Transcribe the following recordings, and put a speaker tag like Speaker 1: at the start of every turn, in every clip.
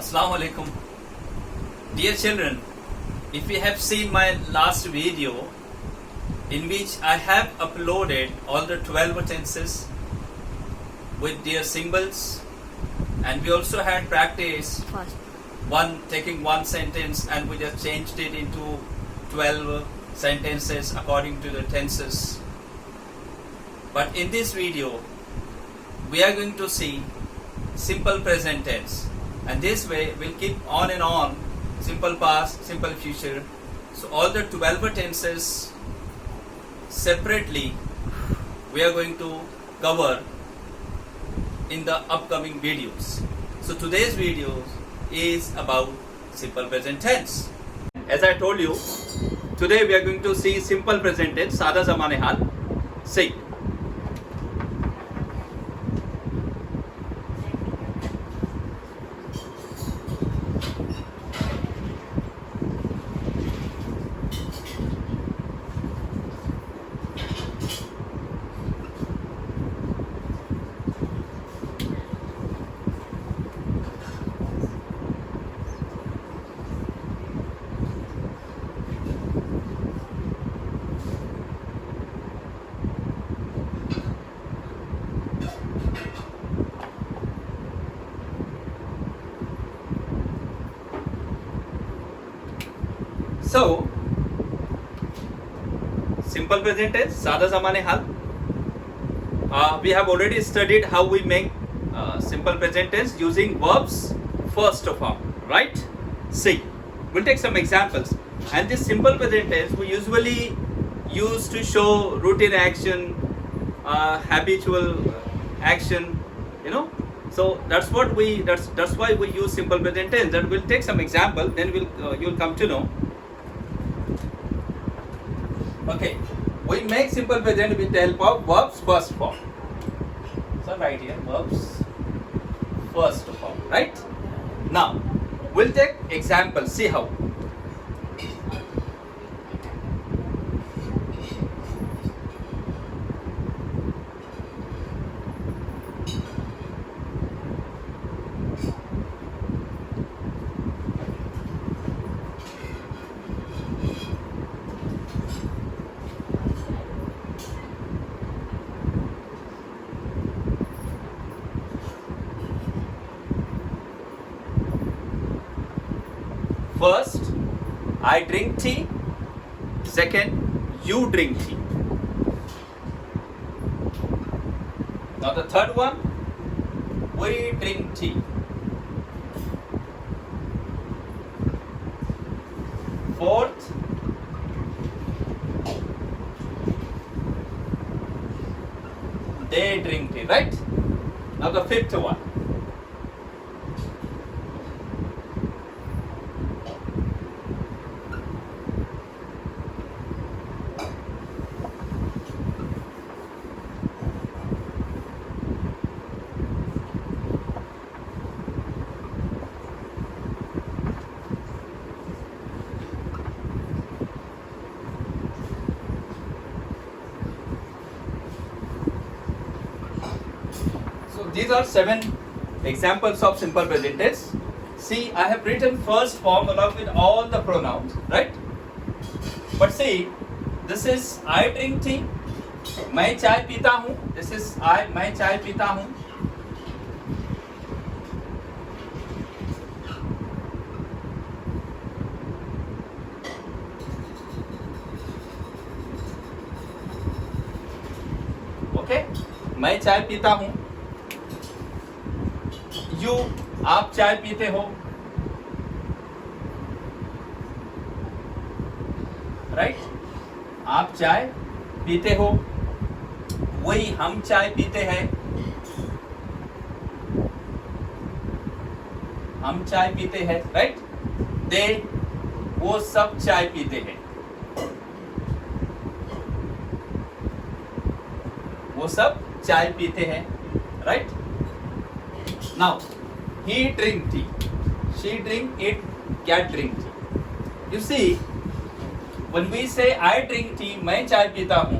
Speaker 1: Assalamu alaikum. Dear children, if you have seen my last video in which I have uploaded all the 12 tenses with their symbols, and we also had practice taking one sentence and we just changed it into 12 sentences according to the tenses. But in this video we are going to see simple present tense, and this way we'll keep on and on simple past, simple future. So all the 12 tenses separately we are going to cover in the upcoming videos. So today's video is about simple present tense. As I told you, today we are going to see simple present tense, सादा ज़माने हाल. See. So, simple present tense, सादा ज़माने हाल. We have already studied how we make simple present tense using verbs first form, right? See, we'll take some examples. And this simple present tense we usually use to show routine action, habitual action, So that's why we use simple present tense. And we'll take some example. Then you'll come to know. Okay, we make simple present with the help of verbs first form. So right here, verbs first form, right? Now, we'll take example, see how. First, I drink tea. Second, you drink tea. Now the third one, we drink tea. Fourth, they drink tea, right? Now the fifth one. These are 7 examples of simple present tense. See, I have written first form along with all the pronouns, right? But see, this is I drink tea. मैं चाय पीता हूँ. This is I. मैं चाय पीता हूँ. Okay? मैं चाय पीता हूँ. You, आप चाय पीते हो, राइट? आप चाय पीते हो. वही, हम चाय पीते हैं. हम चाय पीते हैं, राइट? दे, वो सब चाय पीते हैं. वो सब चाय पीते हैं, right? Now, he drink tea, she drink it, cat drink tea. You see, when we say I drink tea, मैं चाय पीता हूँ,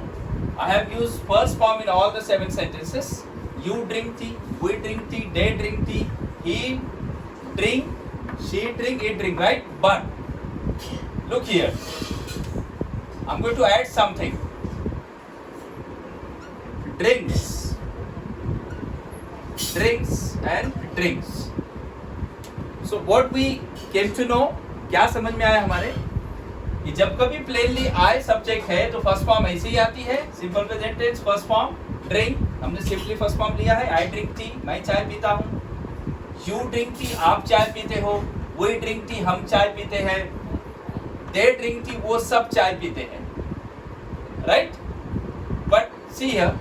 Speaker 1: I have used first form in all the 7 sentences. You drink tea, we drink tea, they drink tea, he drink she drink, it drink, right? But look here, I'm going to add something. Drinks and drinks. So what we came to know, क्या समझ में आया हमारे, कि जब कभी plainly I subject है तो फर्स्ट फॉर्म ऐसे ही आती है, simple present tense first form drink, हमने सिंपली फर्स्ट फॉर्म लिया है, आई ड्रिंक टी, मैं चाय पीता हूँ, यू ड्रिंक टी, आप चाय पीते हो, वी ड्रिंक टी, हम चाय पीते हैं, दे ड्रिंक टी, वो सब चाय पीते हैं, right? But see here,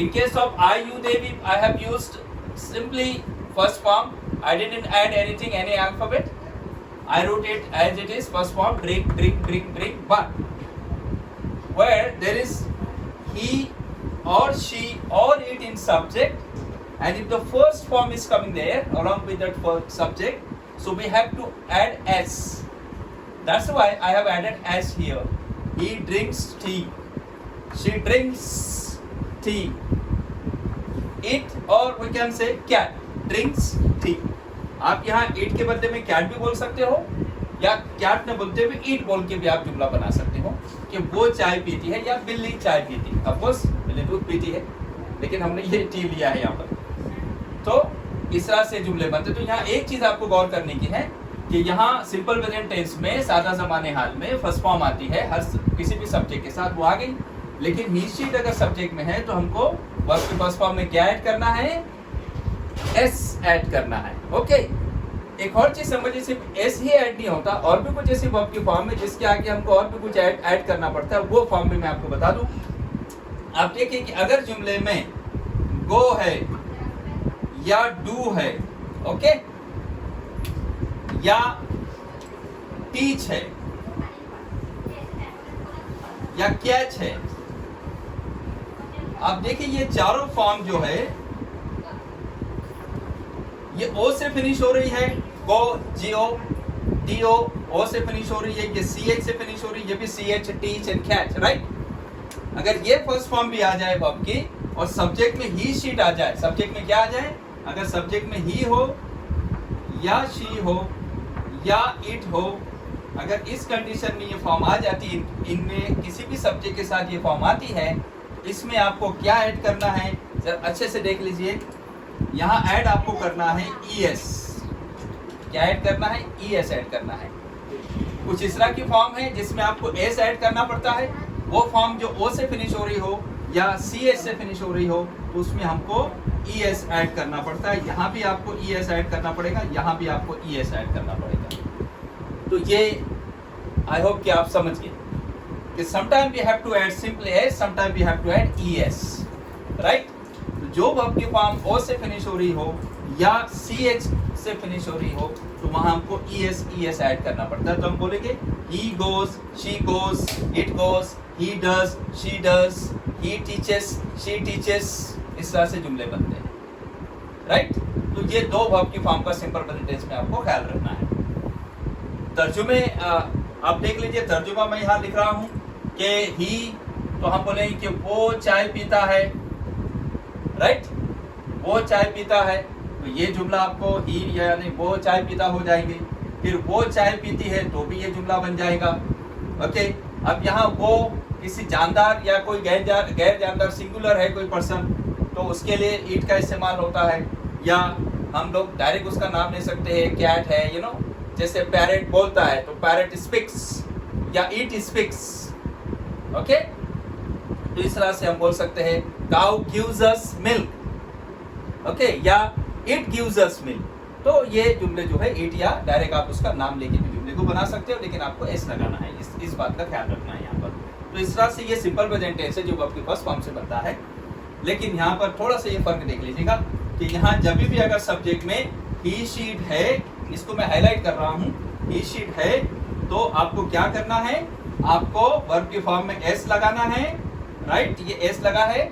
Speaker 1: in case of I, you, they, we, I have used simply first form. I didn't add anything, any alphabet. I wrote it as it is, first form, drink, drink, drink, drink. But where there is he or she or it in subject, and if the first form is coming there along with that first subject, so we have to add s. That's why I have added s here. He drinks tea. She drinks tea. It, or we can say cat drinks tea. आप यहाँ eat के बदले में cat भी बोल सकते हो, या cat न बोलते हुए eat बोल के भी आप जुमला बना सकते हो कि वो चाय पीती है या बिल्ली चाय पीती है. Of course बिल्ली दूध पीती है, लेकिन हमने ये टी लिया है यहाँ पर. तो इस तरह से जुमले बनते. तो यहाँ एक चीज आपको गौर करने की है कि यहाँ सिंपल प्रेजेंट टेंस में सादा ज़माने हाल में फर्स्ट फॉर्म आती है हर किसी भी सब्जेक्ट के साथ, वो आ गई. लेकिन ही शीट अगर सब्जेक्ट में है तो हमको वर्ब के फर्स्ट फॉर्म में क्या ऐड करना है, एस ऐड करना है. ओके, एक और चीज समझिए, सिर्फ एस ही ऐड नहीं होता, और भी कुछ ऐसी वर्ब की फॉर्म है जिसके आगे हमको और भी कुछ ऐड करना पड़ता है. वो फॉर्म भी मैं आपको बता दूं. आप देखिए कि अगर जुमले में गो है या डू है, ओके, या टीच है या कैच है, आप देखिए ये चारों फॉर्म जो है ये ओ से फिनिश हो रही है, गो जीओ टीओ ओ से फिनिश हो रही है, ये सीएच से फिनिश हो रही है, ये भी CH teach and catch, right? अगर ये फर्स्ट फॉर्म भी आ जाए वर्ब की और सब्जेक्ट में ही शीट आ जाए, सब्जेक्ट में क्या आ जाए, अगर सब्जेक्ट में ही हो या शी हो या इट हो, अगर इस कंडीशन में ये फॉर्म आ जाती है, इनमें किसी भी सब्जेक्ट के साथ ये फॉर्म आती है, इसमें आपको क्या ऐड करना है जरा अच्छे से देख लीजिए. यहाँ ऐड आपको करना है ES. क्या ऐड करना है? ES ऐड करना है. कुछ इस तरह की फॉर्म है जिसमें आपको S ऐड करना पड़ता है. वो फॉर्म जो O से फिनिश हो रही हो या CH से फिनिश हो रही हो तो उसमें हमको ES ऐड करना पड़ता है. यहाँ भी आपको ES ऐड करना पड़ेगा, यहाँ भी आपको ES ऐड करना पड़ेगा. तो ये आई होप कि आप समझ गए कि sometime we have to add simply s, sometime we have to add ES, right? तो जो वर्ब की फॉर्म O से फिनिश हो रही हो या CH से फिनिश हो रही हो तो वहां हमको ES ऐड करना पड़ता है. तो हम बोलेंगे he goes, she goes, it goes, he does, she does, he teaches, she teaches. इस तरह से जुमले बनते हैं, राइट? तो ये दो वर्ब की फॉर्म का सिंपल प्रेजेंट टेंस में आपको ख्याल रखना है. तर्जुमे आप देख लीजिए, तर्जुमा मैं यहाँ लिख रहा हूँ कि ही, तो हम बोलेंगे कि वो चाय पीता है, राइट? वो चाय पीता है, तो ये जुमला आपको ही यानी वो चाय पीता हो जाएंगे. फिर वो चाय पीती है तो भी ये जुमला बन जाएगा. ओके, अब यहाँ वो किसी जानदार या कोई गैर जानदार सिंगुलर है कोई पर्सन, तो उसके लिए ईट का इस्तेमाल होता है, या हम लोग डायरेक्ट उसका नाम ले सकते हैं, कैट है, यू नो, जैसे पैरेट बोलता है तो पैरेट स्पीक्स या इट स्पीक्स. ओके, तो इस तरह से हम बोल सकते हैं cow gives us milk, okay, या इट गिव्स अस मिल्क. तो ये जुमले जो है इट या डायरेक्ट आप उसका नाम लेके भी जुमले को बना सकते हो, लेकिन आपको एस लगाना है, इस बात का ख्याल रखना है यहाँ पर. तो इस तरह से ये सिंपल प्रेजेंट टेंस है जो आपके फर्स्ट फॉर्म से बनता है. लेकिन यहाँ पर थोड़ा सा ये फर्क देख लीजिएगा कि यहाँ जब भी अगर सब्जेक्ट में ही शीट है, इसको मैं हाईलाइट कर रहा हूँ, ही शीट है, तो आपको क्या करना है, आपको वर्ब की फॉर्म में एस लगाना है, राइट? ये एस लगा है,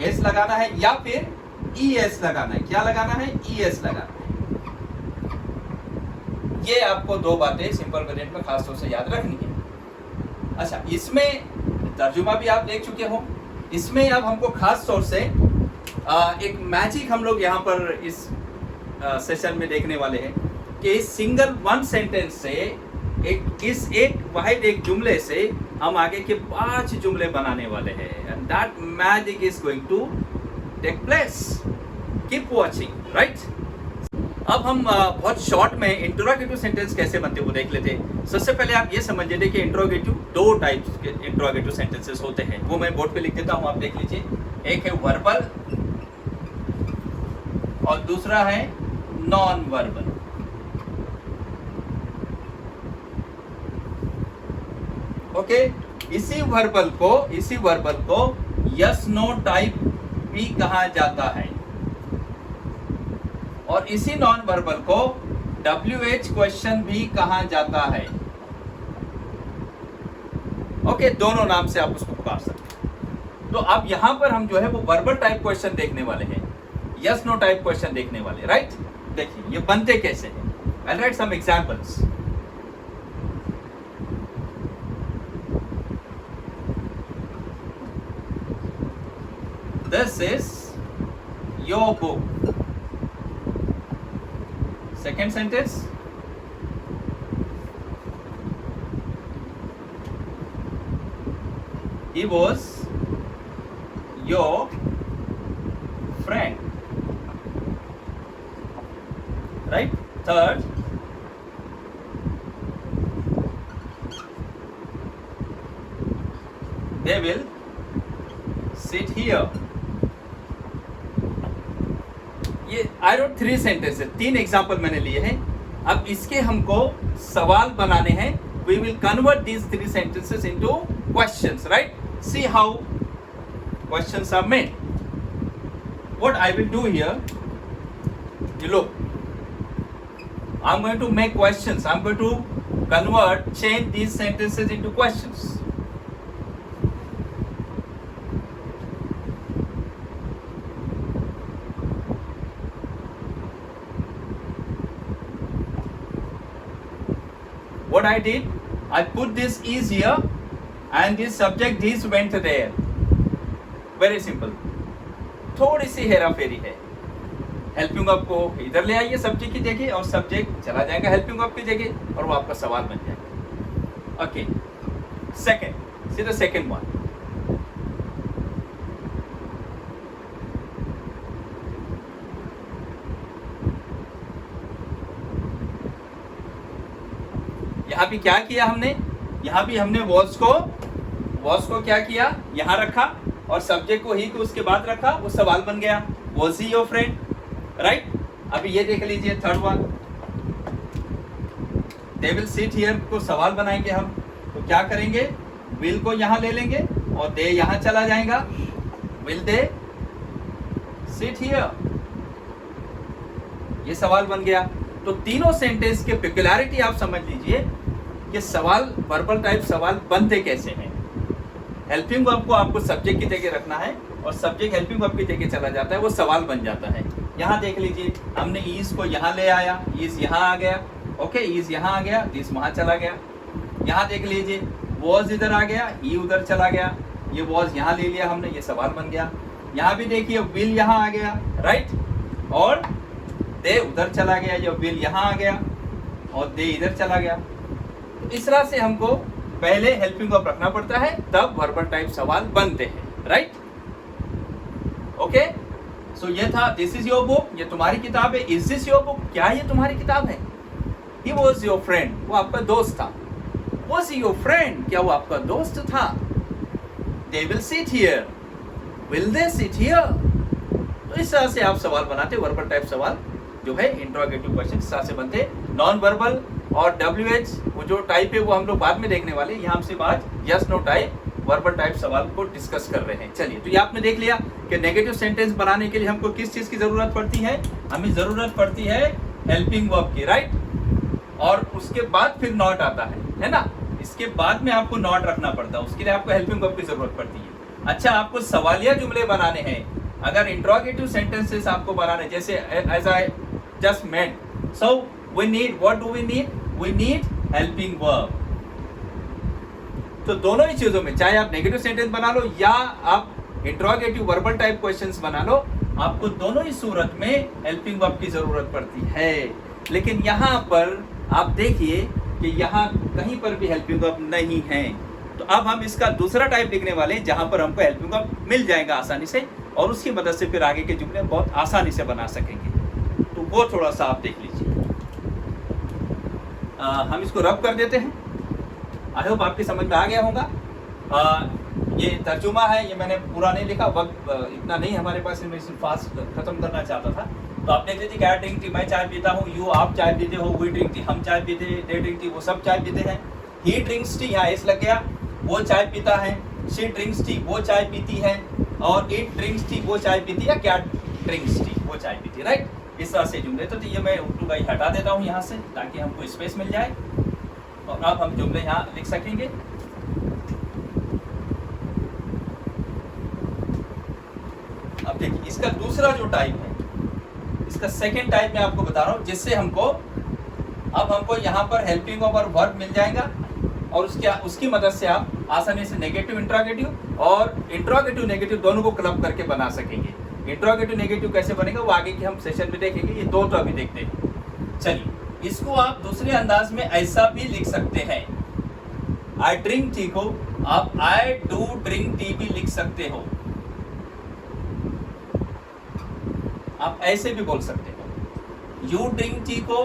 Speaker 1: एस लगाना है, या फिर ES लगाना है. क्या लगाना है? ES लगाना है. ये आपको दो बातें सिंपल प्रेजेंट में खास तौर से याद रखनी है. अच्छा, इसमें तर्जुमा भी आप देख चुके हो. इसमें अब हमको खास तौर से एक मैजिक हम लोग यहाँ पर इस सेशन में देखने वाले हैं. कि सिंगल वन सेंटेंस से एक वाहिद एक जुमले से हम आगे के 5 जुमले बनाने वाले हैं, and that magic is going to take place. Keep watching, right. अब हम बहुत शॉर्ट में इंट्रोगेटिव सेंटेंस कैसे बनते हैं वो देख लेते हैं. सबसे पहले आप ये समझ लेते कि इंट्रोगेटिव 2 टाइप्स के इंट्रोगेटिव सेंटेंसेस होते हैं. वो मैं बोर्ड पे लिख देता हूँ, आप देख लीजिए. एक है वर्बल और दूसरा है नॉन वर्बल. ओके, इसी वर्बल को यस नो टाइप भी कहा जाता है और इसी नॉन वर्बल को WH क्वेश्चन भी कहा जाता है. ओके, दोनों नाम से आप उसको पुकार सकते हैं. तो अब यहां पर हम जो है वो वर्बल टाइप क्वेश्चन देखने वाले हैं, यस नो टाइप क्वेश्चन देखने वाले, राइट. देखिए ये बनते कैसे हैं. I write some examples. This is your book. Second sentence. He was your friend. Right? Third. They will sit here. ये आई रोट 3 सेंटेंसेस, 3 एग्जाम्पल मैंने लिए हैं. अब इसके हमको सवाल बनाने हैं. We will convert these 3 sentences into questions, right. See how questions are made. What I will do here, you look, I'm going to make questions. I'm going to change these sentences into questions. What I did, I put this is here and this subject this went there. Very simple. थोड़ी सी हेरा फेरी है. Helping verb को इधर ले आइए subject की जगह और subject चला जाएगा हेल्पिंग वर्ब की जगह और वो आपका सवाल बन जाएगा. Okay, second, see the second one. यहाँ भी क्या किया हमने, यहाँ भी हमने वॉज को क्या किया, यहाँ रखा और सब्जेक्ट को ही को उसके बाद रखा, वो सवाल बन गया. Was he your friend, right. अभी ये देख लीजिए third one. They will sit here को सवाल बनाएंगे हम. तो क्या करेंगे, विल को यहाँ ले लेंगे और दे यहाँ चला जाएगा. विल दे सिट हियर, ये सवाल बन गया. तो तीनों सेंटेंस के पेक्युलैरिटी आप समझ लीजिए कि सवाल वर्बल टाइप सवाल बनते कैसे हैं. हेल्पिंग वर्ब को आपको सब्जेक्ट की जगह रखना है और सब्जेक्ट हेल्पिंग वर्ब की जगह चला जाता है, वो सवाल बन जाता है. यहाँ देख लीजिए, हमने ईज को यहाँ ले आया, ईज यहाँ आ गया. ओके, ईज यहाँ आ गया, दिस वहाँ चला गया. यहाँ देख लीजिए, वॉज इधर आ गया, ई उधर चला गया. ये वॉज यहाँ ले लिया हमने, ये सवाल बन गया. यहाँ भी देखिए विल यहाँ आ गया, राइट, और दे उधर चला गया. ये विल यहाँ आ गया और दे इधर चला गया. तो इस तरह से हमको पहले हेल्पिंग वर्ब रखना पड़ता है, तब वर्बल टाइप सवाल बनते हैं, राइट. ओके, सो ये था दिस इज योर बुक, ये तुम्हारी किताब है. इज दिस योर बुक, क्या ये तुम्हारी किताब है. ही वॉज योर फ्रेंड, वो आपका दोस्त था. वॉज ही योर फ्रेंड, क्या वो आपका दोस्त था. They will sit here, will they sit here. तो इस तरह से आप सवाल बनाते, वर्बल टाइप सवाल जो है इंट्रोगेटिव क्वेश्चन इस तरह से बनते. नॉन वर्बल और WH वो जो टाइप है वो हम लोग बाद में देखने वाले. यहाँ हम सिर्फ आज yes no type verbal type सवाल को डिस्कस कर रहे हैं. चलिए, तो ये आपने देख लिया कि नेगेटिव सेंटेंस बनाने के लिए हमको किस चीज की जरूरत पड़ती है. हमें जरूरत पड़ती है हेल्पिंग वर्ब की, राइट. और उसके बाद फिर नॉट आता है ना. इसके बाद में आपको नॉट रखना पड़ता है, उसके लिए आपको हेल्पिंग वर्ब की जरूरत पड़ती है. अच्छा, आपको सवालिया जुमले बनाने हैं. अगर इंट्रोगेटिव सेंटेंसेस आपको बनाने, जैसे as I just meant, so we need, what do we need, we need helping verb. तो दोनों ही चीजों में, चाहे आप नेगेटिव सेंटेंस बना लो या आप इंट्रोगेटिव वर्बल टाइप क्वेश्चंस बना लो, आपको दोनों ही सूरत में हेल्पिंग वर्ब की जरूरत पड़ती है. लेकिन यहाँ पर आप देखिए कि यहाँ कहीं पर भी हेल्पिंग वर्ब नहीं है। तो अब हम इसका दूसरा टाइप लिखने वाले हैं जहाँ पर हमको हेल्पिंग वर्ब मिल जाएगा आसानी से, और उसकी मदद से फिर आगे के जुमले बहुत आसानी से बना सकेंगे। तो वो थोड़ा सा आप देख लीजिए। हम इसको रब कर देते हैं। आई होप आपकी समझ में आ गया होगा। ये तर्जुमा है, ये मैंने पूरा नहीं लिखा, वक्त इतना नहीं हमारे पास, मैं इसे फास्ट खत्म करना चाहता था। तो आप देख लीजिए क्या ड्रिंक टी, मैं चाय पीता हूँ, यू आप चाय पीते हो, वी ड्रिंक टी हम चाय पीते, दे ड्रिंक टी वो सब चाय पीते हैं, ही ड्रिंक्स टी यहाँ एस लग गया, वो चाय पीता है, शी ड्रिंक्स टी वो चाय पीती है, और इट ड्रिंक्स टी वो चाय पीती है, क्या ड्रिंक्स टी वो चाय पीती है, राइट। इस तरह से जुमले। तो ये मैं उर्दू का ही हटा देता हूँ यहाँ से ताकि हमको स्पेस मिल जाए, और अब हम जुमले यहाँ लिख सकेंगे। अब देखिए इसका दूसरा जो टाइप है, इसका सेकेंड टाइप मैं आपको बता रहा हूँ, जिससे हमको अब हमको यहाँ पर हेल्पिंग वर्ब और वर्ब मिल जाएगा, और उसकी मदद से आप आसानी से नेगेटिव इंट्रोगेटिव और इंट्रोगेटिव नेगेटिव दोनों को क्लब करके बना सकेंगे। इंट्रोगेटिव नेगेटिव कैसे बनेगा वो आगे के हम सेशन में देखेंगे, ये दो तो अभी देखते हैं। चलिए इसको आप दूसरे अंदाज में ऐसा भी लिख सकते हैं। आई ड्रिंक टी को आप आई डू ड्रिंक टी भी लिख सकते हो, आप ऐसे भी बोल सकते हो। यू ड्रिंक टी को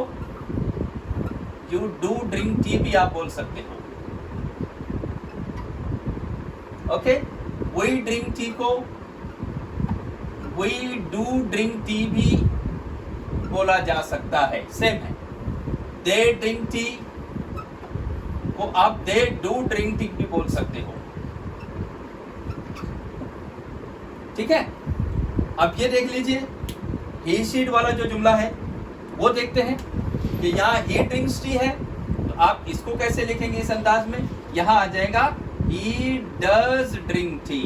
Speaker 1: यू डू ड्रिंक टी भी आप बोल सकते हो। ओके, वी ड्रिंक टी को वी डू ड्रिंक टी भी बोला जा सकता है, सेम है। दे ड्रिंक टी को आप दे डू ड्रिंक टी भी बोल सकते हो, ठीक है। अब ये देख लीजिए ही शीट वाला जो जुमला है वो देखते हैं कि यहाँ ही ड्रिंक्स टी है, तो आप इसको कैसे लिखेंगे इस अंदाज में, यहाँ आ जाएगा he does drink T.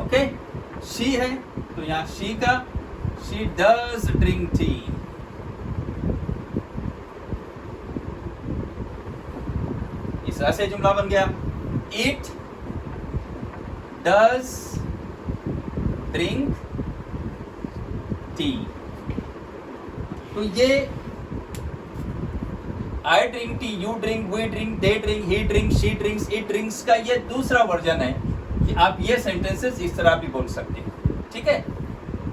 Speaker 1: Okay, she है तो यहाँ शी का शी डज ड्रिंक टी। इस तरह से जुमला बन गया। It does drink tea. तो ये I drink tea, you drink, we drink, they drink, he drink, she drinks, it drinks का ये दूसरा वर्जन है कि आप ये सेंटेंसेस इस तरह भी बोल सकते हैं, ठीक है।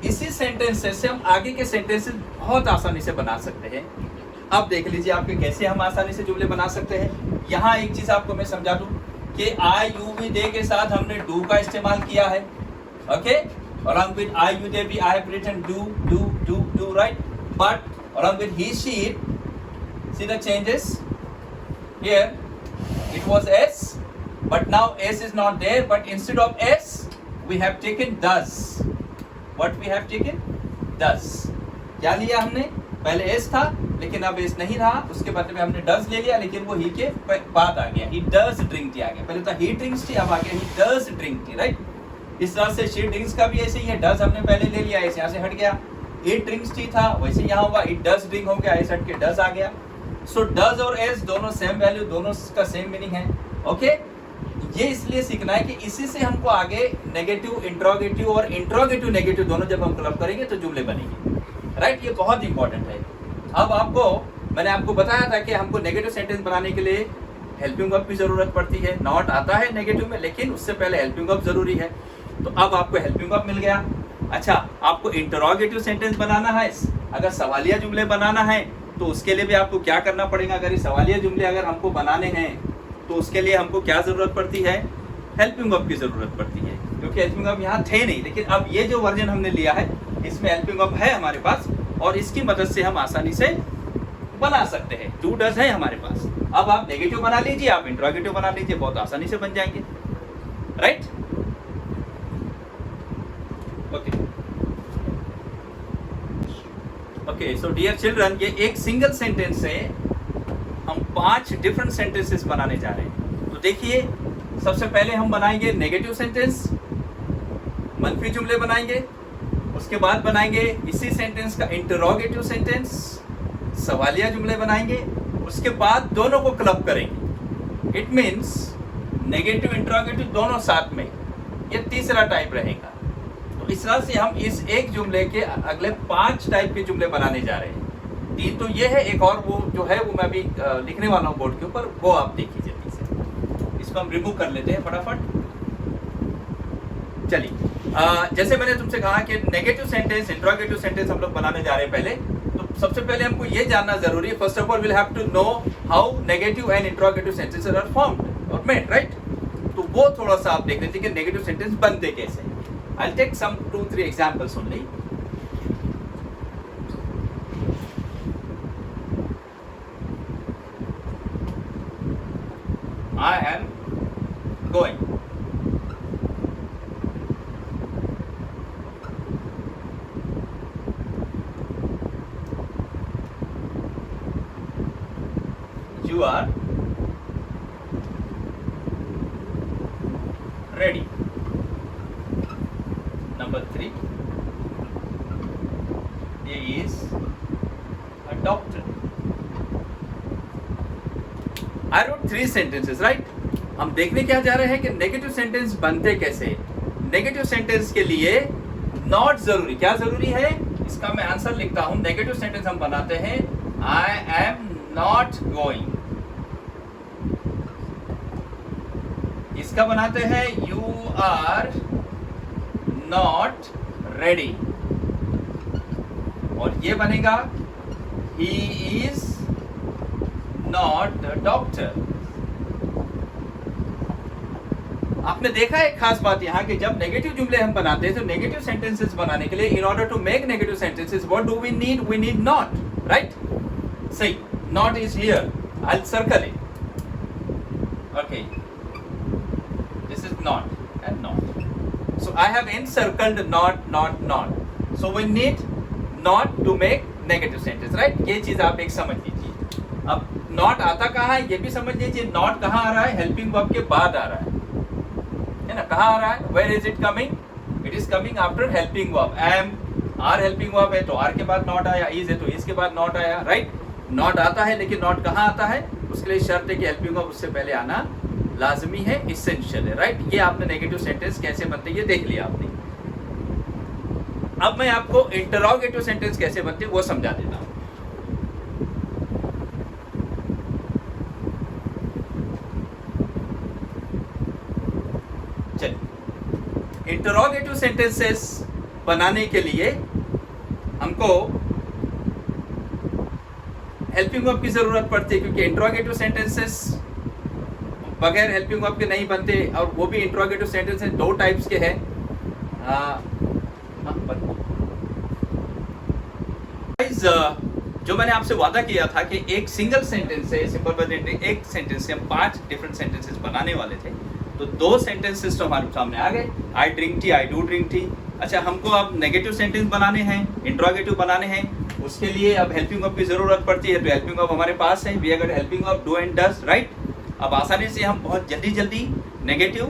Speaker 1: इसी सेंटेंसेस से हम आगे के सेंटेंसेस बहुत आसानी से बना सकते हैं। अब देख लीजिए आपके कैसे हम आसानी से जुमले बना सकते हैं। यहाँ एक चीज आपको मैं समझा दूं कि आई यू वी दे के साथ हमने डू का इस्तेमाल किया है, okay. along with I you they be I have written do, right, but along with he she it, see the changes here, it was S but now S is not there, but instead of S we have taken does. What we have taken? does. क्या लिया हमने, पहले S था लेकिन अब S नहीं रहा, उसके बाद में हमने does ले लिया, लेकिन वो he के बाद आ गया, he does drink tea आ गया। पहले था he drinks tea, अब आ गया he does drink tea, right। इस तरह से she drinks का भी ऐसे ही है, does हमने पहले ले लिया, ऐसे यहाँ से हट गया। it drinks tea था, वैसे यहाँ हुआ it does drink हो गया, ऐसे हट के does आ गया। so does और s दोनों सेम वैल्यू, दोनों का सेम मीनिंग है, ओके। ये इसलिए सीखना है कि इसी से हमको आगे नेगेटिव इंट्रोगेटिव और इंट्रोगेटिव नेगेटिव दोनों जब हम क्लब करेंगे तो जुमले बनेंगे, राइट। ये बहुत इंपॉर्टेंट है। अब मैंने आपको बताया था कि हमको नेगेटिव सेंटेंस बनाने के लिए हेल्पिंग वर्ब की जरूरत पड़ती है। नॉट आता है नेगेटिव में, लेकिन उससे पहले हेल्पिंग वर्ब जरूरी है। तो अब आपको हेल्पिंग वर्ब मिल गया। अच्छा, आपको इंटरोगेटिव सेंटेंस बनाना है, अगर सवालिया जुमले बनाना है तो उसके लिए भी आपको क्या करना पड़ेगा। अगर ये सवालिया जुमले अगर हमको बनाने हैं तो उसके लिए हमको क्या जरूरत पड़ती है, हेल्पिंग वर्ब की जरूरत पड़ती है, क्योंकि हेल्पिंग वर्ब यहाँ थे नहीं। लेकिन अब ये जो वर्जन हमने लिया है इसमें हेल्पिंग वर्ब है हमारे पास, और इसकी मदद से हम आसानी से बना सकते हैं। डू डज है हमारे पास। अब आप नेगेटिव बना लीजिए, आप इंट्रोगेटिव बना लीजिए, बहुत आसानी से बन जाएंगे, right. Okay, so dear children, ये एक सिंगल सेंटेंस से हम 5 डिफरेंट सेंटेंसेस बनाने जा रहे हैं। तो देखिए, सबसे पहले हम बनाएंगे नेगेटिव सेंटेंस, मनफी जुमले बनाएंगे। उसके बाद बनाएंगे इसी सेंटेंस का इंटरोगेटिव सेंटेंस, सवालिया जुमले बनाएंगे। उसके बाद दोनों को क्लब करेंगे। इट मीन्स नेगेटिव इंटरोगेटिव दोनों साथ में, ये तीसरा टाइप रहेगा। तो तो इस तरह से हम इस एक जुमले के अगले 5 टाइप के जुमले बनाने जा रहे हैं। 3 तो ये है, एक और वो जो है वो मैं अभी लिखने वाला हूँ बोर्ड के ऊपर, वो आप देखिए जल्दी से। इसको हम रिमूव कर लेते हैं फटाफट। चलिए, जैसे मैंने तुमसे कहा कि नेगेटिव सेंटेंस, इंट्रोगेटिव सेंटेंस हम लोग बनाने जा रहे हैं पहले। तो सबसे पहले हमको ये जानना जरूरी है, first of all will have to know how negative and interrogative sentences are formed और मेड, राइट। तो वो थोड़ा सा आप देख लीजिए कि नेगेटिव सेंटेंस बनते कैसे। I will take some 2-3 examples only. I am going. You are ready. Number 3. He is a doctor. I wrote 3 sentences, right? हम देखने क्या जा रहे हैं कि नेगेटिव सेंटेंस बनते कैसे। नेगेटिव सेंटेंस के लिए नॉट जरूरी, क्या जरूरी है इसका मैं आंसर लिखता हूं। नेगेटिव सेंटेंस हम बनाते हैं आई एम नॉट गोइंग, इसका बनाते हैं यू आर नॉट रेडी, और ये बनेगा he is not the doctor. आपने देखा एक खास बात यहाँ कि जब नेगेटिव जुमले हम बनाते हैं तो नेगेटिव सेंटेंसेस बनाने के लिए in order to make negative sentences what do we need not, right. सही, not is here, I will circle it, okay, this is not and not, so I have encircled not, so we need not to make negative sentence, right। ये चीज आप एक समझ लीजिए। अब not आता कहाँ है ये भी समझ लीजिए। नॉट कहाँ आ रहा है, हेल्पिंग वर्ब के बाद आ रहा है ना। कहाँ आ रहा है, where is it coming, it is coming after helping verb. Am are helping verb है तो आर के बाद नॉट आया, इज है तो इज के बाद नॉट आया, राइट। नॉट आता है लेकिन नॉट कहाँ आता है, उसके लिए शर्त है कि हेल्पिंग वर्ब उससे पहले आना लाजमी है, इसेंशियल है, राइट। ये आपने नेगेटिव सेंटेंस कैसे बनते हैं ये देख लिया आपने। अब मैं आपको इंटरोगेटिव सेंटेंस कैसे बनते हैं वो समझा देता हूं। चलिए, इंटरोगेटिव सेंटेंसेस बनाने के लिए हमको हेल्पिंग वर्ब की जरूरत पड़ती है, क्योंकि इंटरोगेटिव सेंटेंसेस बगैर हेल्पिंग वर्ब के नहीं बनते। और वो भी इंटरोगेटिव सेंटेंसेस 2 टाइप्स के हैं। जो मैंने आपसे वादा किया था कि एक सिंगल सेंटेंस से, सिंपल प्रेजेंट एक सेंटेंस से हम 5 डिफरेंट सेंटेंसेस बनाने वाले थे। तो 2 सेंटेंसेस तो हमारे सामने आ गए, आई drink T, I do drink tea. अच्छा, हमको अब नेगेटिव सेंटेंस बनाने हैं, इंट्रोगेटिव बनाने हैं, उसके लिए अब हेल्पिंग वर्ब की जरूरत पड़ती है। तो हेल्पिंग वर्ब हमारे पास है, we have got helping verb do and does, right. अब आसानी से हम बहुत जल्दी negative,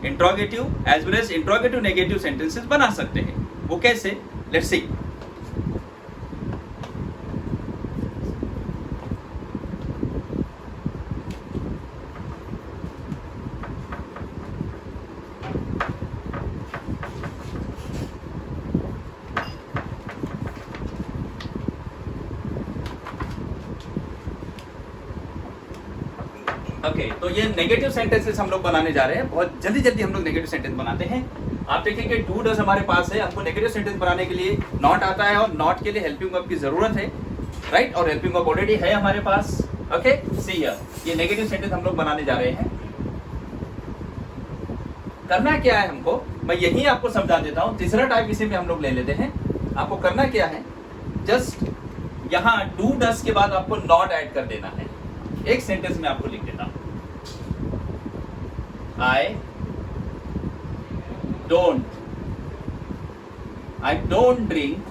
Speaker 1: interrogative as well as interrogative negative sentences बना सकते हैं। वो कैसे, लेट्स सी। ओके, तो ये नेगेटिव सेंटेंसेस हम लोग बनाने जा रहे हैं। बहुत जल्दी हम लोग नेगेटिव सेंटेंस बनाते हैं। आप देखिए कि डू डज हमारे पास है। हमको नेगेटिव सेंटेंस बनाने के लिए नॉट आता है और नॉट के लिए हेल्पिंग वर्ब की जरूरत है, राइट। और हेल्पिंग वर्ब ऑलरेडी है हमारे पास। ओके, सी हियर, ये नेगेटिव सेंटेंस हम लोग बनाने जा रहे हैं। करना क्या है हमको, मैं यही आपको समझा देता हूँ। तीसरा टाइप इसी में हम लोग ले लेते हैं। आपको करना क्या है, जस्ट यहाँ डू डज के बाद आपको नॉट ऐड कर देना है। एक सेंटेंस में आपको लिख देता हूं, I don't drink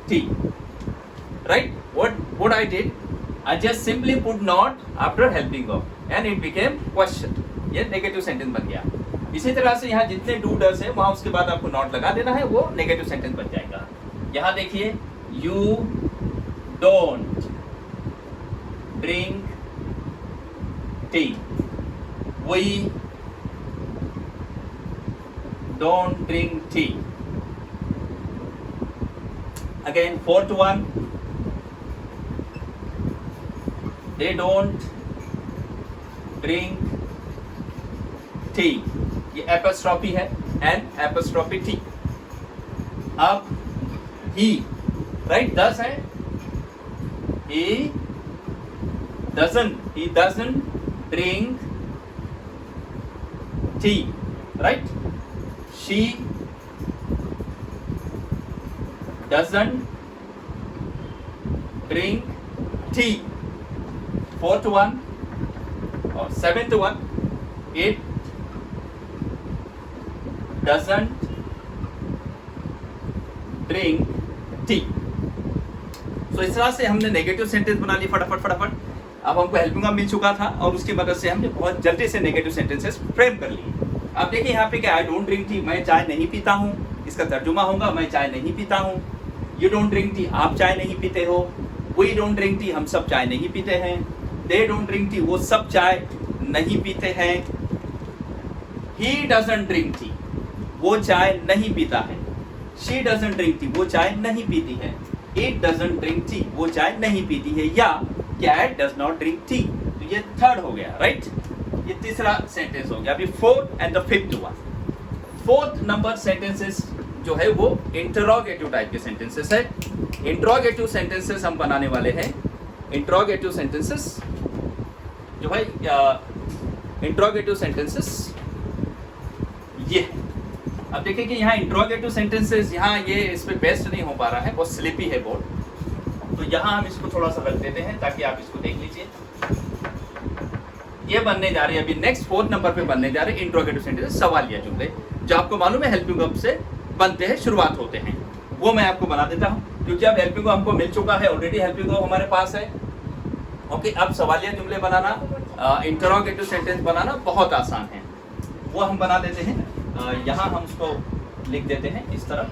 Speaker 1: tea, right? What I did, I just simply put not after helping verb and it became question. ये नेगेटिव सेंटेंस बन गया। इसी तरह से यहाँ जितने डू डज है वहां उसके बाद आपको नॉट लगा देना है, वो नेगेटिव सेंटेंस बन जाएगा। यहाँ देखिए, you don't drink tea, we don't drink tea. Again, fourth one, they don't drink tea. ये एपोस्ट्रोफी है, एन एपोस्ट्रोफी टी. अब he, राइट, दस है, he doesn't drink tea, right? She doesn't drink tea. Fourth one or seventh one, it doesn't drink tea. So इस तरह से हमने negative sentence बना ली फटाफट. अब हमको हेल्पिंग वर्ब मिल चुका था और उसकी मदद से हमने बहुत जल्दी से नेगेटिव सेंटेंसेस फ्रेम कर लिए. अब देखिए यहाँ पे क्या, आई डोंट ड्रिंक टी, मैं चाय नहीं पीता हूँ. इसका तर्जुमा होगा मैं चाय नहीं पीता हूँ. यू डोंट ड्रिंक टी, आप चाय नहीं पीते हो. वी डोंट ड्रिंक टी, हम सब चाय नहीं पीते हैं. दे डोंट ड्रिंक टी, वो सब चाय नहीं पीते हैं. ही डजंट ड्रिंक टी, वो चाय नहीं पीता है. शी डजंट ड्रिंक टी, वो चाय नहीं पीती है. इट डजंट ड्रिंक टी, वो चाय नहीं पीती है. या cat does not drink tea. तो ये थर्ड हो गया, राइट. ये तीसरा सेंटेंस हो गया. अभी fourth and the fifth one. Fourth number sentences जो है वो इंटरोगेटिव टाइप के सेंटेंसेस है. इंटरोगेटिव सेंटेंसेस हम बनाने वाले हैं. इंटरोगेटिव सेंटेंसेस जो है, इंटरोगेटिव सेंटेंसेस ये है. अब देखिए कि यहाँ इंटरोगेटिव सेंटेंसेस, यहाँ ये इस पे पेस्ट नहीं हो पा रहा है, बहुत स्लिपी है बोर्ड. तो यहाँ हम इसको थोड़ा सा रख देते हैं ताकि आप इसको देख लीजिए. ये बनने जा रही है अभी नेक्स्ट फोर्थ नंबर पे बनने जा रहे हैं इंटरोगेटिव सेंटेंस, सवालिया जुमले, जो आपको मालूम है हेल्पिंग वर्ब से बनते हैं, शुरुआत होते हैं. वो मैं आपको बना देता हूँ क्योंकि अब हेल्पिंग वर्ब हमको मिल चुका है, ऑलरेडी हेल्पिंग वर्ब हमारे पास है. ओके, अब सवालिया जुमले बनाना, इंटरोगेटिव सेंटेंस बनाना बहुत आसान है. वो हम बना देते हैं. यहाँ हम उसको लिख देते हैं इस तरफ.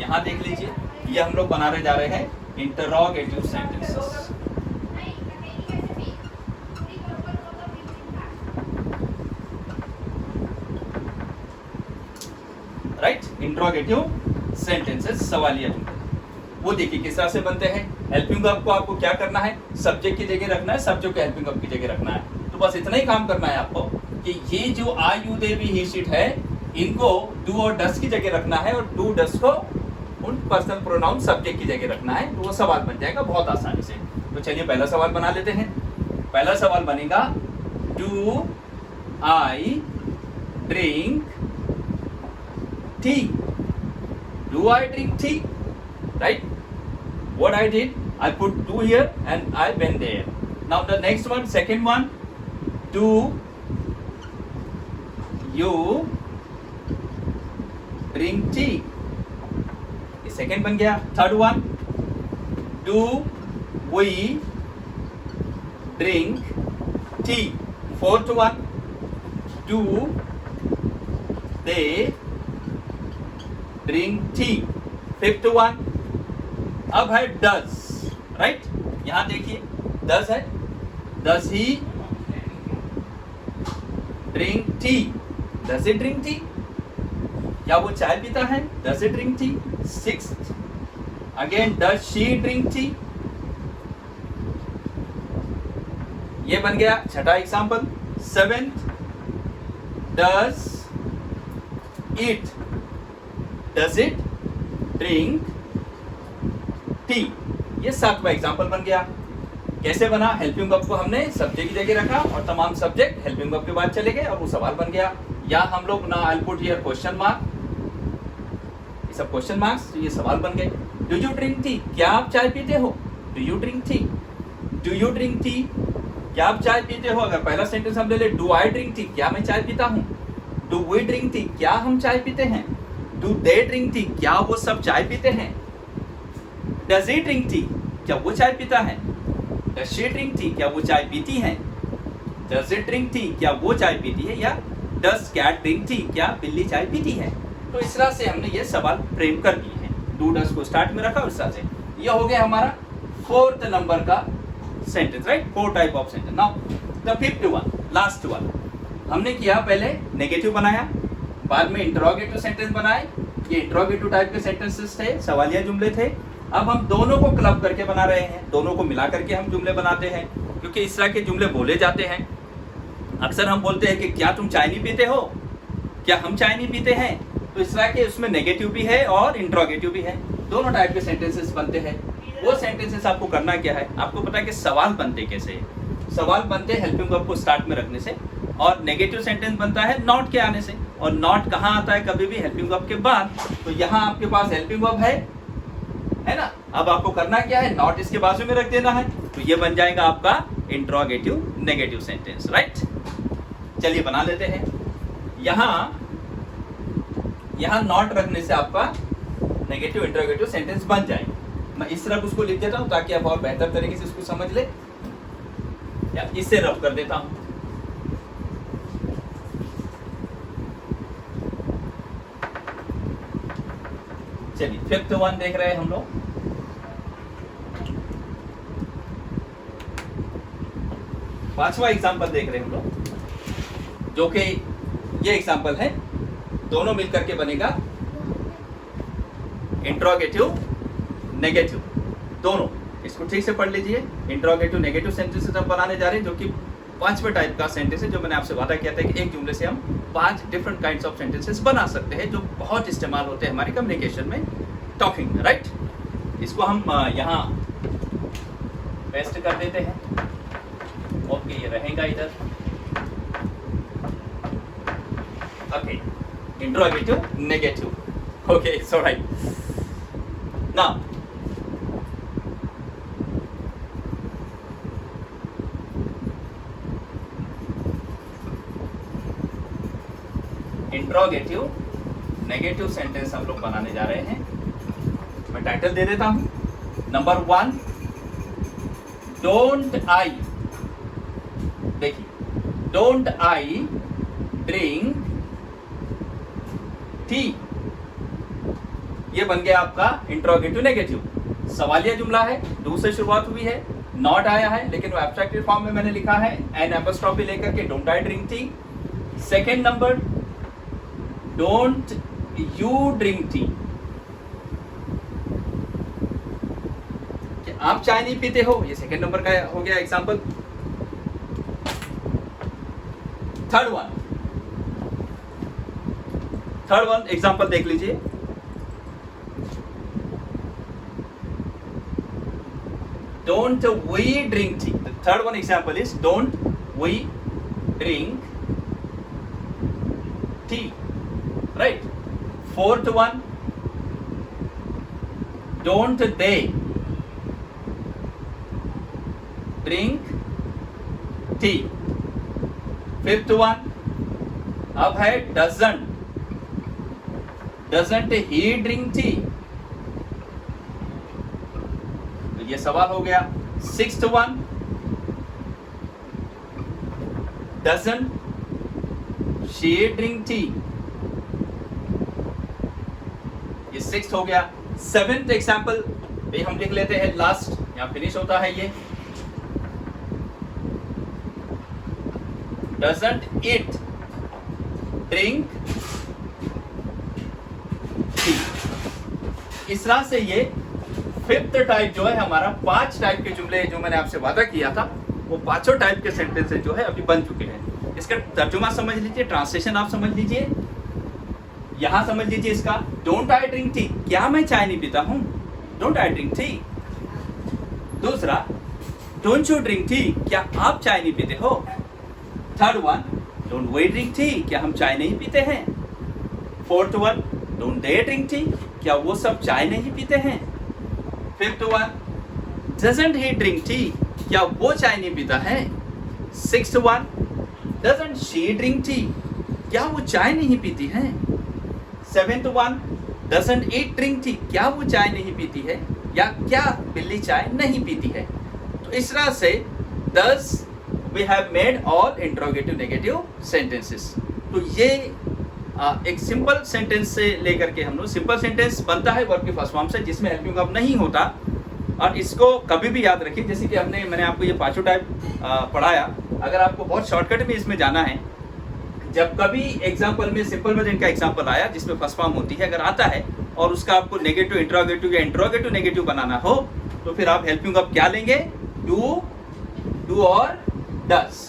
Speaker 1: यहाँ देख लीजिए, ये हम लोग बनाने जा रहे हैं interrogative sentences. Right, interrogative sentences, सवालिया जुमले. वो देखिए किस तरह से बनते हैं. हेल्पिंग वर्ब को आपको क्या करना है, सब्जेक्ट की जगह रखना है, सब्जेक्ट को हेल्पिंग वर्ब की जगह रखना है. तो बस इतना ही काम करना है आपको कि ये जो I you they we he sheet है, इनको डू और डस की जगह रखना है और डू डस को उन पर्सनल प्रोनाउन सब्जेक्ट की जगह रखना है. तो वो सवाल बन जाएगा बहुत आसानी से. तो चलिए पहला सवाल बना लेते हैं. पहला सवाल बनेगा, do I drink T. Do I drink tea, right. What I did, I put do here and I went there. Now the next one, second one, do you drink tea? ये second बन गया. Third one, do we drink tea? Fourth one, do they drink tea? Fifth one, अब है does, right. यहां देखिए does है, does he drink T. Does he drink tea, क्या वो चाय पीता है? Does he drink T. Sixth, again does she drink T. ये बन गया छठा example. Seventh, does it, does it drink tea. ये सातवां एग्जाम्पल बन गया. कैसे बना, हेल्पिंग वर्ब को हमने सब्जेक्ट की जगह रखा और तमाम सब्जेक्ट हेल्पिंग वर्ब के बाद चले गए और वो सवाल बन गया. या हम लोग ना, I put here question mark, ये सब क्वेश्चन मार्क्स, तो ये सवाल बन गए. डू यू ड्रिंक टी, क्या आप चाय पीते हो? Do you drink T. Do you drink tea, क्या आप चाय पीते हो? अगर पहला सेंटेंस हम ले ले, डू आई ड्रिंक टी, क्या मैं चाय पीता हूँ? डू वी ड्रिंक टी, क्या हम चाय पीते हैं? डू दे ड्रिंक टी, क्या वो सब चाय पीते हैं? डज ही ड्रिंक टी, क्या वो चाय पीता है? डज शी ड्रिंक टी, क्या वो चाय पीती है? डज इट ड्रिंक टी, क्या वो चाय पीती है? या डज कैट ड्रिंक टी, क्या बिल्ली चाय पीती है? तो इस तरह से हमने ये सवाल फ्रेम कर दिए हैं. डू डज को स्टार्ट में रखा और इस तरह से ये हो गया हमारा फोर्थ नंबर का sentence, right. 4 type of sentence. Now the fifth one, last one. हमने किया पहले नेगेटिव बनाया, बाद में इंटरोगेटिव सेंटेंस बनाए। ये इंटरोगेटिव टाइप के सेंटेंसेस थे, सवालिया जुमले थे। अब हम दोनों को क्लब करके बना रहे हैं, दोनों को मिला करके हम जुमले बनाते हैं, क्योंकि इस तरह के जुमले बोले जाते हैं। अक्सर हम बोलते हैं कि क्या तुम चाय नहीं पीते हो, क्या हम चाय नहीं पीते हैं, तो इस तरह के उसमें नेगेटिव भी है और इंटरोगेटिव भी है, दोनों टाइप के सेंटेंसेस बनते हैं। वो सेंटेंसेस आपको करना क्या है, आपको पता है कि सवाल बनते कैसे है। सवाल बनते हैं हेल्पिंग वर्ब को स्टार्ट में रखने से, और नेगेटिव सेंटेंस बनता है नॉट के आने से। और नॉट कहाँ आता है, कभी भी हेल्पिंग वर्ब के बाद। तो यहाँ आपके पास हेल्पिंग वर्ब है ना। अब आपको करना क्या है, नॉट इसके बाजू में रख देना है, तो ये बन जाएगा आपका इंट्रोगेटिव नेगेटिव सेंटेंस, राइट। चलिए बना लेते हैं। यहाँ नॉट रखने से आपका नेगेटिव इंट्रोगेटिव सेंटेंस बन जाएगा। मैं इस तरफ उसको लिख देता हूँ ताकि आप और बेहतर तरीके से इसको समझ ले, या इससे रब कर देता हूँ। चलिए फिफ्थ वन देख रहे हैं हम लोग। पांचवा एग्जाम्पल देख रहे हैं हम लोग, जो कि ये एग्जाम्पल है, दोनों मिलकर के बनेगा इंट्रोगेटिव नेगेटिव दोनों। इसको ठीक से पढ़ लीजिए। इंट्रोगेटिव नेगेटिव सेंटेंसेस हम बनाने जा रहे हैं, जो कि पांचवें टाइप का सेंटेंस है, जो मैंने आपसे वादा किया था कि एक जुमले से हम 5 डिफरेंट काइंड्स ऑफ सेंटेंसेस बना सकते हैं, जो बहुत इस्तेमाल होते हैं हमारी कम्युनिकेशन में, टॉकिंग में, राइट। इसको हम यहाँ पेस्ट कर देते हैं। ओके, ये रहेगा इधर। Okay, interrogative negative. Okay, it's alright. Now interrogative negative sentence हम लोग बनाने जा रहे हैं। मैं टाइटल दे देता हूं। नंबर 1, डोंट आई, देखिए, डोंट आई ड्रिंक टी, ये बन गया आपका इंट्रोगेटिव नेगेटिव। सवालिया जुमला है, डू से शुरुआत हुई है, नॉट आया है, लेकिन वो एब्स्ट्रैक्टेड फॉर्म में मैंने लिखा है एन एपोस्ट्रोफी लेकर के, don't I drink T. Second number, don't you drink T, आप चाय नहीं पीते हो, ये सेकेंड नंबर का हो गया एग्जांपल। थर्ड वन एग्जांपल देख लीजिए। Don't we drink tea, third one example is don't we drink tea, right. Fourth one, don't they drink tea. Fifth one अब है डजंट ही ड्रिंक टी, तो ये सवाल हो गया। Sixth one, doesn't she drink T, ये sixth हो गया। सेवेंथ एग्जाम्पल भी हम लिख लेते हैं, लास्ट यहां फिनिश होता है ये। Doesn't it drink tea? इस तरह से ये फिफ्थ टाइप जो है हमारा, 5 टाइप के जुमले जो मैंने आपसे वादा किया था, वो पांचों टाइप के सेंटेंसेस जो है अभी बन चुके हैं। इसका तर्जुमा समझ लीजिए, ट्रांसलेशन आप समझ लीजिए। यहां समझ लीजिए इसका, डोंट आई ड्रिंक टी, क्या मैं चाय नहीं पीता हूं, डोंट आई ड्रिंक टी। दूसरा, डोंट यू ड्रिंक टी, क्या आप चाय नहीं पीते हो। Third one, don't we drink tea, क्या हम चाय नहीं पीते हैं। Fourth one, don't they drink tea, क्या वो सब चाय नहीं पीते हैं। Fifth one, doesn't he drink tea, क्या वो चाय नहीं पीता है। Sixth one, doesn't she drink tea, क्या वो चाय नहीं पीती है। Seventh one, doesn't it drink tea, क्या वो चाय नहीं पीती है, या क्या बिल्ली चाय नहीं पीती है। तो इस तरह से 10 we have made all interrogative negative sentences। तो ये एक सिंपल सेंटेंस से लेकर के हम लोग, सिंपल सेंटेंस बनता है वर्ब के फर्स्ट फॉर्म से, जिसमें हेल्पिंग वर्ब नहीं होता। और इसको कभी भी याद रखिए, जैसे कि मैंने आपको ये पांचों टाइप पढ़ाया। अगर आपको बहुत शॉर्टकट में इसमें जाना है जब कभी एग्जाम्पल में सिंपल प्रेजेंट का एग्जाम्पल आया जिसमें फर्स्ट फॉर्म होती है, अगर आता है और उसका आपको नेगेटिव इंट्रोगेटिव या इंट्रोगेटिव नेगेटिव बनाना हो तो फिर आप हेल्पिंग वर्ब क्या लेंगे? डू और डस।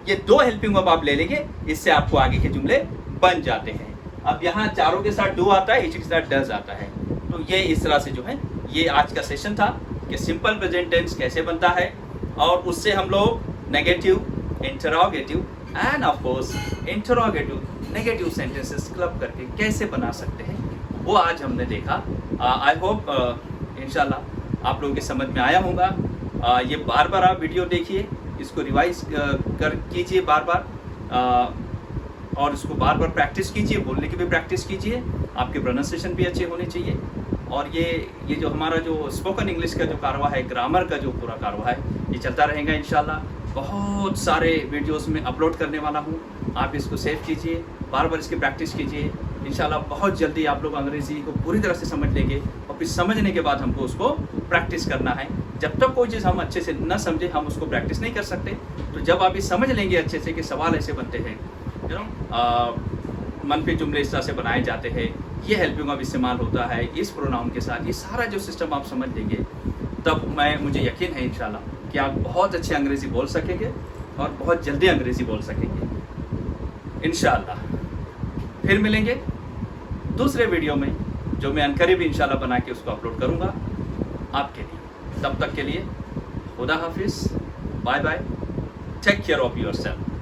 Speaker 1: ये दो हेल्पिंग वर्ब आप ले लेंगे, इससे आपको आगे के जुमले बन जाते हैं। अब यहाँ चारों के साथ डू आता है, इसी के साथ डज आता है। तो ये इस तरह से जो है ये आज का सेशन था कि सिंपल प्रेजेंट टेंस कैसे बनता है और उससे हम लोग negative, interrogative end of course interrogative negative sentences club करके कैसे बना सकते हैं, वो आज हमने देखा। आई होप इंशाल्लाह आप लोगों के समझ में आया होगा। ये बार बार आप वीडियो देखिए, इसको रिवाइज कर कीजिए बार बार, और इसको बार बार प्रैक्टिस कीजिए, बोलने की भी प्रैक्टिस कीजिए, आपके प्रोनाउंसिएशन भी अच्छे होने चाहिए। और ये जो हमारा जो स्पोकन इंग्लिश का जो कारवा है, ग्रामर का जो पूरा कारवा है, ये चलता रहेगा इंशाल्लाह। बहुत सारे वीडियोस में अपलोड करने वाला हूँ, आप इसको सेव कीजिए, बार बार इसकी प्रैक्टिस कीजिए। इंशाल्लाह बहुत जल्दी आप लोग अंग्रेज़ी को पूरी तरह से समझ लेंगे और फिर समझने के बाद हमको उसको प्रैक्टिस करना है। जब तक कोई चीज़ हम अच्छे से न समझे हम उसको प्रैक्टिस नहीं कर सकते। तो जब आप ये समझ लेंगे अच्छे से कि सवाल ऐसे बनते हैं, यू नो मनफी जुमले इस तरह से बनाए जाते हैं, ये हेल्पिंग वर्ब इस्तेमाल होता है इस प्रोनाउन के साथ, ये सारा जो सिस्टम आप समझ लेंगे, तब मुझे यकीन है इंशाल्लाह कि आप बहुत अच्छे अंग्रेज़ी बोल सकेंगे और बहुत जल्दी अंग्रेज़ी बोल सकेंगे इंशाल्लाह। फिर मिलेंगे दूसरे वीडियो में जो मैं अनकरीब इंशाल्लाह बना के उसको अपलोड करूँगा आपके लिए। तब तक के लिए खुदा हाफिज़, bye bye, take care of yourself.